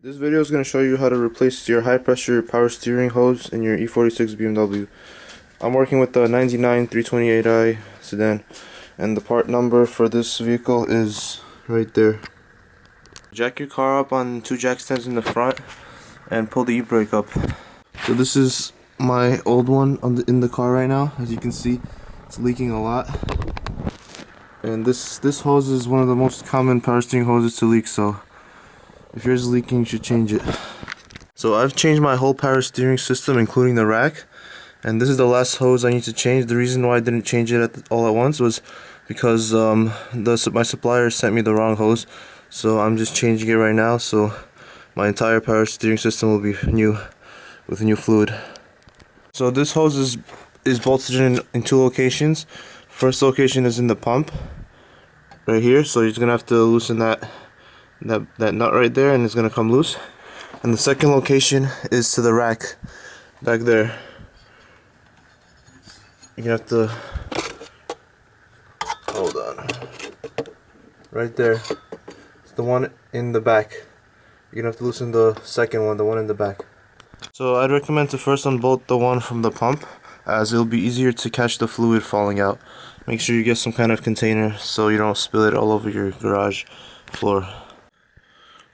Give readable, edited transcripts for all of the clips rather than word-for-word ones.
This video is going to show you how to replace your high pressure power steering hose in your E46 BMW. I'm working with the 99 328i sedan, and the part number for this vehicle is right there. Jack your car up on two jack stands in the front and pull the e-brake up. So this is my old one in the car right now. As you can see, it's leaking a lot. And this hose is one of the most common power steering hoses to leak, so if yours is leaking, you should change it. So I've changed my whole power steering system, including the rack, and this is the last hose I need to change. The reason why I didn't change it all at once was because my supplier sent me the wrong hose. So I'm just changing it right now, so my entire power steering system will be new with new fluid. So this hose is bolted in two locations. First location is in the pump right here, so you're gonna have to loosen that nut right there, and it's gonna come loose. And the second location is to the rack back there. You're gonna have to hold on right there. It's the one in the back. You're gonna have to loosen the second one, the one in the back. So I'd recommend to first unbolt the one from the pump, as it'll be easier to catch the fluid falling out. Make sure you get some kind of container so you don't spill it all over your garage floor.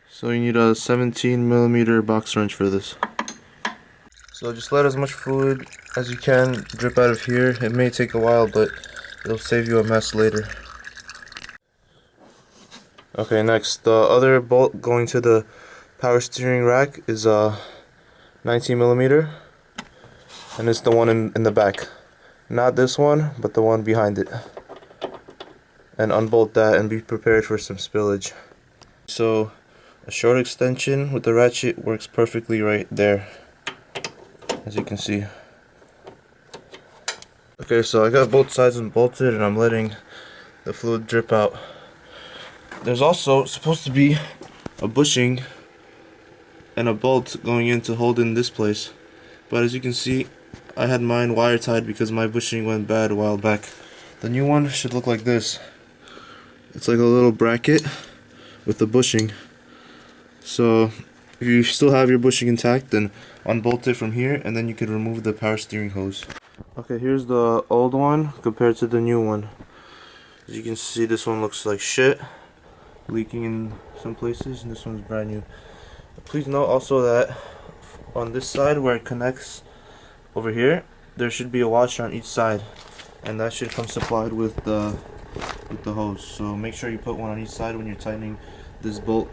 So you need a 17mm box wrench for this. So just let as much fluid as you can drip out of here. It may take a while, but it'll save you a mess later. Okay, next, the other bolt going to the power steering rack is a 19mm, and it's the one in the back. Not this one, but the one behind it. And unbolt that and be prepared for some spillage. So a short extension with the ratchet works perfectly right there, as you can see. Okay, so I got both sides unbolted and I'm letting the fluid drip out. There's also supposed to be a bushing and a bolt going in to hold in this place, but as you can see, I had mine wire tied because my bushing went bad a while back. The new one should look like this. It's like a little bracket with the bushing. So if you still have your bushing intact, then unbolt it from here, and then you can remove the power steering hose. Okay, here's the old one compared to the new one. As you can see, this one looks like shit, leaking in some places, and this one's brand new. Please note also that on this side where it connects over here, there should be a washer on each side, and that should come supplied with the hose. So make sure you put one on each side when you're tightening this bolt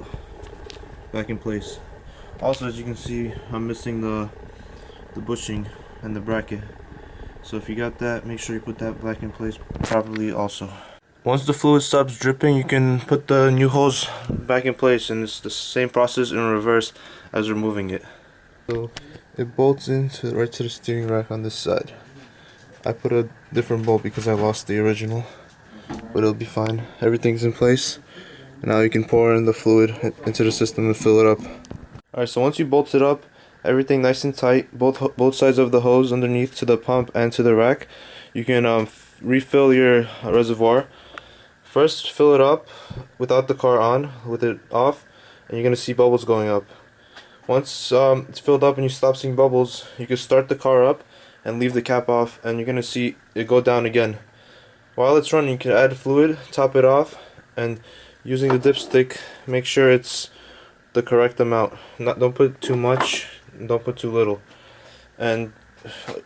back in place. Also, as you can see, I'm missing the bushing and the bracket. So if you got that, make sure you put that back in place properly also. Once the fluid stops dripping, you can put the new hose back in place, and it's the same process in reverse as removing it. So it bolts into right to the steering rack on this side. I put a different bolt because I lost the original, but it'll be fine. Everything's in place. Now you can pour in the fluid into the system and fill it up. Alright, so once you bolt it up, everything nice and tight, both sides of the hose underneath to the pump and to the rack, you can refill your reservoir. First, fill it up without the car on, with it off, and you're going to see bubbles going up. Once it's filled up and you stop seeing bubbles, you can start the car up and leave the cap off, and you're going to see it go down again. While it's running, you can add fluid, top it off, and using the dipstick, make sure it's the correct amount. Don't put too much, don't put too little. And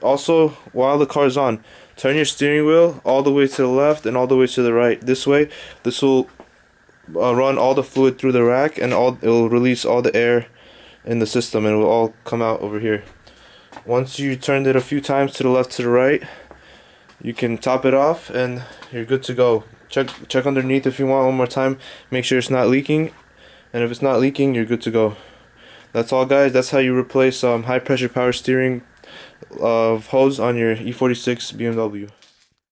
also, while the car's on, turn your steering wheel all the way to the left and all the way to the right. This way, this will run all the fluid through the rack, and it will release all the air in the system, and it will all come out over here. Once you turned it a few times to the left, to the right, you can top it off and you're good to go. Check underneath if you want one more time. Make sure it's not leaking, and if it's not leaking, you're good to go. That's all, guys. That's how you replace high pressure power steering hose on your E46 BMW.